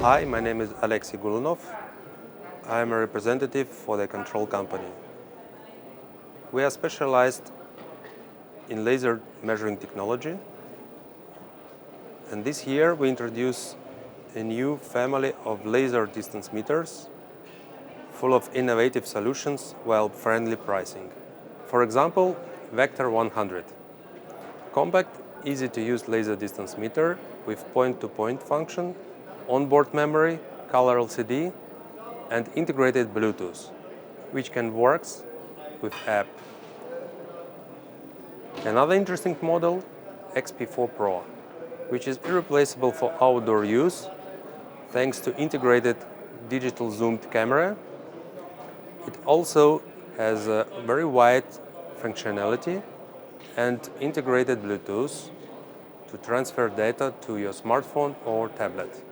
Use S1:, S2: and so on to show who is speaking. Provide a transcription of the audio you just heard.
S1: Hi, my name is Alexey Gulunov. I am a representative for the Control company. We are specialized in laser measuring technology, and this year we introduce a new family of laser distance meters full of innovative solutions while friendly pricing. For example, Vector 100. Compact, easy-to-use laser distance meter with point-to-point function, onboard memory, color LCD, and integrated Bluetooth, which can work with app. Another interesting model, XP4 Pro, which is irreplaceable for outdoor use thanks to integrated digital zoomed camera. It also has a very wide functionality and integrated Bluetooth to transfer data to your smartphone or tablet.